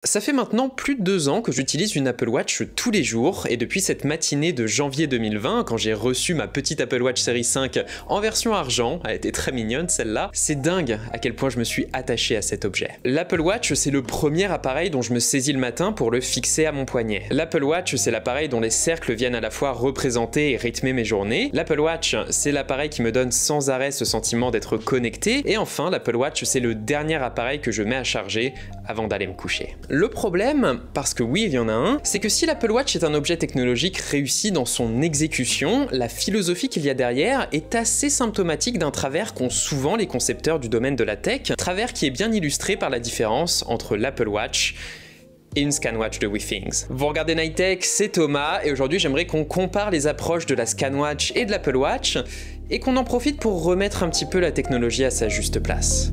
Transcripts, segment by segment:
Ça fait maintenant plus de 2 ans que j'utilise une Apple Watch tous les jours, et depuis cette matinée de janvier 2020, quand j'ai reçu ma petite Apple Watch série 5 en version argent, elle était très mignonne celle-là, c'est dingue à quel point je me suis attaché à cet objet. L'Apple Watch, c'est le premier appareil dont je me saisis le matin pour le fixer à mon poignet. L'Apple Watch, c'est l'appareil dont les cercles viennent à la fois représenter et rythmer mes journées. L'Apple Watch, c'est l'appareil qui me donne sans arrêt ce sentiment d'être connecté. Et enfin, l'Apple Watch, c'est le dernier appareil que je mets à charger avant d'aller me coucher. Le problème, parce que oui, il y en a un, c'est que si l'Apple Watch est un objet technologique réussi dans son exécution, la philosophie qu'il y a derrière est assez symptomatique d'un travers qu'ont souvent les concepteurs du domaine de la tech, travers qui est bien illustré par la différence entre l'Apple Watch et une ScanWatch de Withings. Vous regardez Nightech, c'est Thomas, et aujourd'hui j'aimerais qu'on compare les approches de la ScanWatch et de l'Apple Watch, et qu'on en profite pour remettre un petit peu la technologie à sa juste place.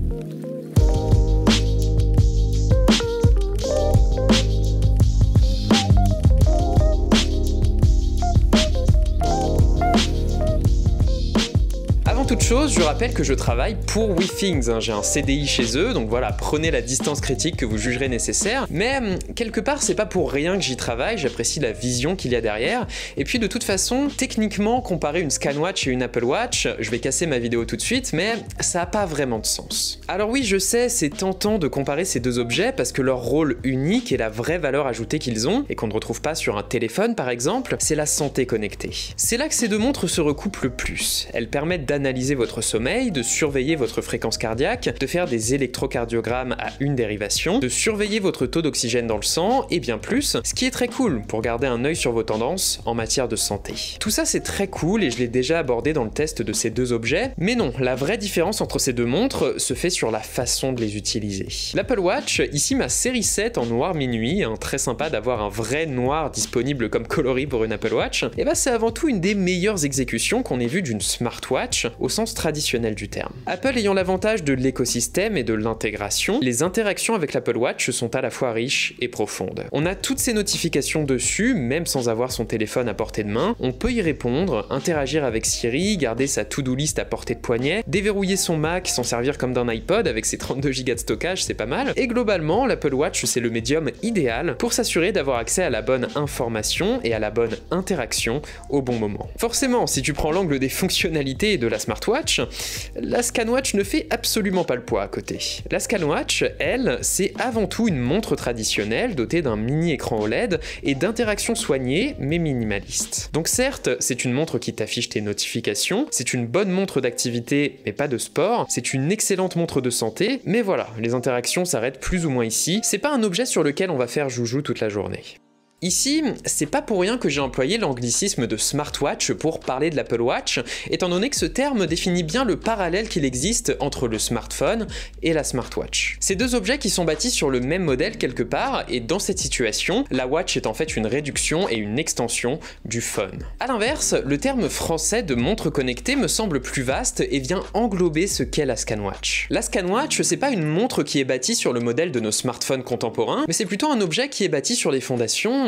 Toute chose, je rappelle que je travaille pour Withings, j'ai un CDI chez eux, donc voilà, prenez la distance critique que vous jugerez nécessaire, mais quelque part c'est pas pour rien que j'y travaille, j'apprécie la vision qu'il y a derrière, et puis de toute façon, techniquement, comparer une ScanWatch et une Apple Watch, je vais casser ma vidéo tout de suite, mais ça a pas vraiment de sens. Alors oui, je sais, c'est tentant de comparer ces deux objets parce que leur rôle unique et la vraie valeur ajoutée qu'ils ont, et qu'on ne retrouve pas sur un téléphone par exemple, c'est la santé connectée. C'est là que ces deux montres se recoupent le plus, elles permettent d'analyser votre sommeil, de surveiller votre fréquence cardiaque, de faire des électrocardiogrammes à une dérivation, de surveiller votre taux d'oxygène dans le sang, et bien plus, ce qui est très cool pour garder un œil sur vos tendances en matière de santé. Tout ça c'est très cool et je l'ai déjà abordé dans le test de ces deux objets, mais non, la vraie différence entre ces deux montres se fait sur la façon de les utiliser. L'Apple Watch, ici ma série 7 en noir minuit, très sympa d'avoir un vrai noir disponible comme coloris pour une Apple Watch, et bah c'est avant tout une des meilleures exécutions qu'on ait vues d'une smartwatch au sens traditionnel du terme. Apple ayant l'avantage de l'écosystème et de l'intégration, les interactions avec l'Apple Watch sont à la fois riches et profondes. On a toutes ces notifications dessus, même sans avoir son téléphone à portée de main, on peut y répondre, interagir avec Siri, garder sa to-do list à portée de poignet, déverrouiller son Mac, s'en servir comme d'un iPod avec ses 32 Go de stockage, c'est pas mal, et globalement, l'Apple Watch c'est le médium idéal pour s'assurer d'avoir accès à la bonne information et à la bonne interaction au bon moment. Forcément, si tu prends l'angle des fonctionnalités et de la smartwatch, la ScanWatch ne fait absolument pas le poids à côté. La ScanWatch, elle, c'est avant tout une montre traditionnelle dotée d'un mini écran OLED et d'interactions soignées mais minimalistes. Donc certes, c'est une montre qui t'affiche tes notifications, c'est une bonne montre d'activité mais pas de sport, c'est une excellente montre de santé, mais voilà, les interactions s'arrêtent plus ou moins ici, c'est pas un objet sur lequel on va faire joujou toute la journée. Ici, c'est pas pour rien que j'ai employé l'anglicisme de smartwatch pour parler de l'Apple Watch, étant donné que ce terme définit bien le parallèle qu'il existe entre le smartphone et la smartwatch. Ces deux objets qui sont bâtis sur le même modèle quelque part, et dans cette situation, la watch est en fait une réduction et une extension du phone. A l'inverse, le terme français de montre connectée me semble plus vaste et vient englober ce qu'est la ScanWatch. La ScanWatch, c'est pas une montre qui est bâtie sur le modèle de nos smartphones contemporains, mais c'est plutôt un objet qui est bâti sur les fondations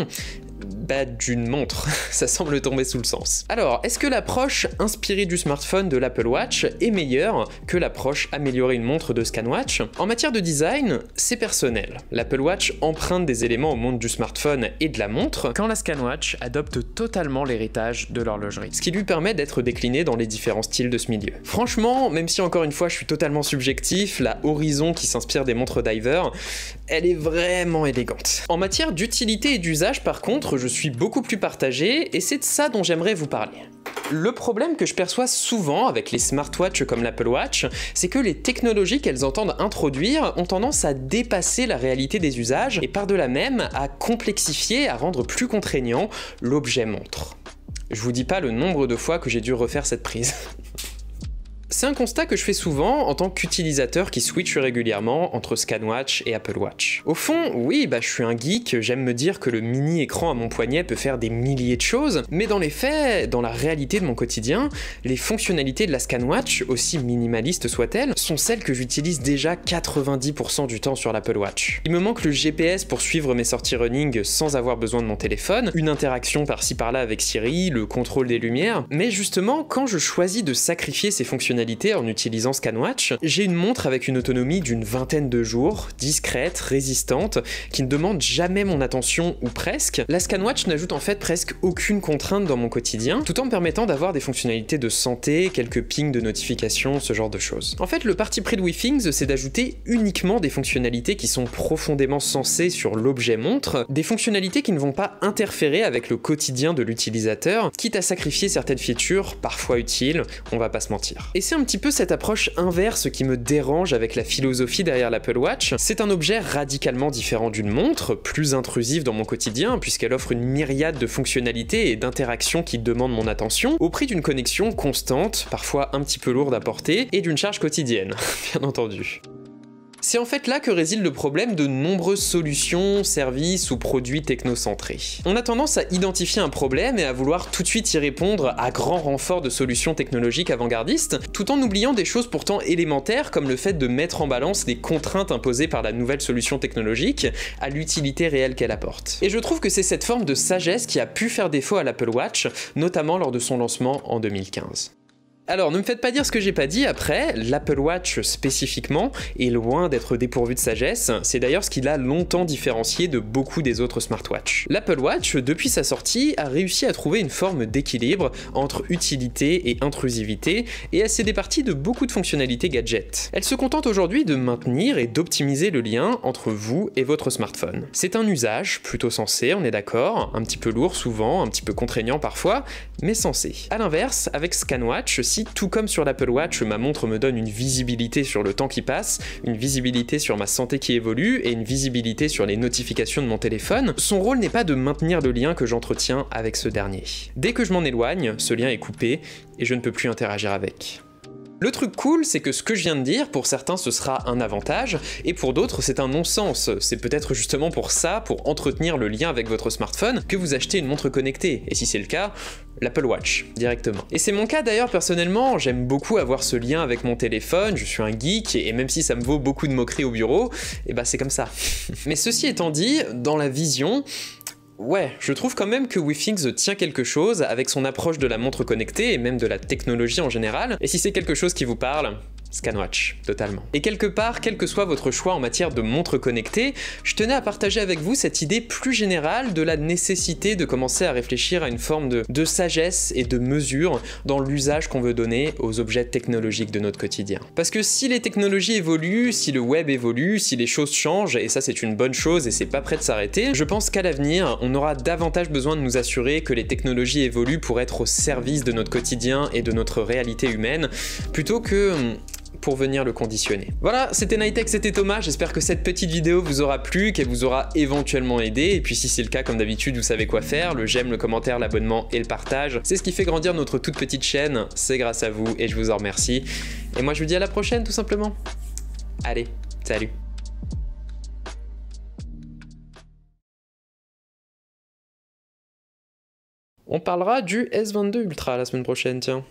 d'une montre, ça semble tomber sous le sens. Alors, est-ce que l'approche inspirée du smartphone de l'Apple Watch est meilleure que l'approche améliorée une montre de ScanWatch? En matière de design, c'est personnel. L'Apple Watch emprunte des éléments au monde du smartphone et de la montre, quand la ScanWatch adopte totalement l'héritage de l'horlogerie, ce qui lui permet d'être décliné dans les différents styles de ce milieu. Franchement, même si encore une fois je suis totalement subjectif, la Horizon qui s'inspire des montres diver, elle est vraiment élégante. En matière d'utilité et d'usage par contre, je suis beaucoup plus partagé et c'est de ça dont j'aimerais vous parler. Le problème que je perçois souvent avec les smartwatches comme l'Apple Watch, c'est que les technologies qu'elles entendent introduire ont tendance à dépasser la réalité des usages et par-delà même à complexifier, à rendre plus contraignant l'objet montre. Je vous dis pas le nombre de fois que j'ai dû refaire cette prise. C'est un constat que je fais souvent en tant qu'utilisateur qui switch régulièrement entre ScanWatch et Apple Watch. Au fond, oui, je suis un geek, j'aime me dire que le mini écran à mon poignet peut faire des milliers de choses, mais dans les faits, dans la réalité de mon quotidien, les fonctionnalités de la ScanWatch, aussi minimalistes soient-elles, sont celles que j'utilise déjà 90% du temps sur l'Apple Watch. Il me manque le GPS pour suivre mes sorties running sans avoir besoin de mon téléphone, une interaction par-ci par-là avec Siri, le contrôle des lumières, mais justement, quand je choisis de sacrifier ces fonctionnalités fonctionnalités en utilisant ScanWatch. J'ai une montre avec une autonomie d'une vingtaine de jours, discrète, résistante, qui ne demande jamais mon attention ou presque. La ScanWatch n'ajoute en fait presque aucune contrainte dans mon quotidien, tout en me permettant d'avoir des fonctionnalités de santé, quelques pings de notifications, ce genre de choses. En fait, le parti pris de WeThings, c'est d'ajouter uniquement des fonctionnalités qui sont profondément sensées sur l'objet montre, des fonctionnalités qui ne vont pas interférer avec le quotidien de l'utilisateur, quitte à sacrifier certaines features, parfois utiles, on va pas se mentir. Et c'est un petit peu cette approche inverse qui me dérange avec la philosophie derrière l'Apple Watch. C'est un objet radicalement différent d'une montre, plus intrusive dans mon quotidien, puisqu'elle offre une myriade de fonctionnalités et d'interactions qui demandent mon attention, au prix d'une connexion constante, parfois un petit peu lourde à porter, et d'une charge quotidienne, bien entendu. C'est en fait là que réside le problème de nombreuses solutions, services ou produits technocentrés. On a tendance à identifier un problème et à vouloir tout de suite y répondre à grand renfort de solutions technologiques avant-gardistes, tout en oubliant des choses pourtant élémentaires comme le fait de mettre en balance les contraintes imposées par la nouvelle solution technologique à l'utilité réelle qu'elle apporte. Et je trouve que c'est cette forme de sagesse qui a pu faire défaut à l'Apple Watch, notamment lors de son lancement en 2015. Alors, ne me faites pas dire ce que j'ai pas dit après, l'Apple Watch spécifiquement est loin d'être dépourvu de sagesse, c'est d'ailleurs ce qui l'a longtemps différencié de beaucoup des autres smartwatches. L'Apple Watch, depuis sa sortie, a réussi à trouver une forme d'équilibre entre utilité et intrusivité, et elle s'est départie de beaucoup de fonctionnalités gadgets. Elle se contente aujourd'hui de maintenir et d'optimiser le lien entre vous et votre smartphone. C'est un usage plutôt sensé, on est d'accord, un petit peu lourd souvent, un petit peu contraignant parfois, mais sensé. A l'inverse, avec ScanWatch, si tout comme sur l'Apple Watch, ma montre me donne une visibilité sur le temps qui passe, une visibilité sur ma santé qui évolue et une visibilité sur les notifications de mon téléphone, son rôle n'est pas de maintenir le lien que j'entretiens avec ce dernier. Dès que je m'en éloigne, ce lien est coupé et je ne peux plus interagir avec. Le truc cool, c'est que ce que je viens de dire, pour certains ce sera un avantage, et pour d'autres c'est un non-sens. C'est peut-être justement pour ça, pour entretenir le lien avec votre smartphone, que vous achetez une montre connectée, et si c'est le cas, l'Apple Watch, directement. Et c'est mon cas d'ailleurs personnellement, j'aime beaucoup avoir ce lien avec mon téléphone, je suis un geek, et même si ça me vaut beaucoup de moqueries au bureau, et bah c'est comme ça. Mais ceci étant dit, dans la vision, ouais, je trouve quand même que WeThings tient quelque chose avec son approche de la montre connectée et même de la technologie en général, et si c'est quelque chose qui vous parle, ScanWatch, totalement. Et quelque part, quel que soit votre choix en matière de montre connectée, je tenais à partager avec vous cette idée plus générale de la nécessité de commencer à réfléchir à une forme de sagesse et de mesure dans l'usage qu'on veut donner aux objets technologiques de notre quotidien. Parce que si les technologies évoluent, si le web évolue, si les choses changent, et ça c'est une bonne chose et c'est pas prêt de s'arrêter, je pense qu'à l'avenir, on aura davantage besoin de nous assurer que les technologies évoluent pour être au service de notre quotidien et de notre réalité humaine, plutôt que pour venir le conditionner. Voilà, c'était Nightech, c'était Thomas, j'espère que cette petite vidéo vous aura plu, qu'elle vous aura éventuellement aidé, et puis si c'est le cas, comme d'habitude, vous savez quoi faire, le j'aime, le commentaire, l'abonnement et le partage, c'est ce qui fait grandir notre toute petite chaîne, c'est grâce à vous, et je vous en remercie. Et moi je vous dis à la prochaine, tout simplement. Allez, salut. On parlera du S22 Ultra la semaine prochaine, tiens.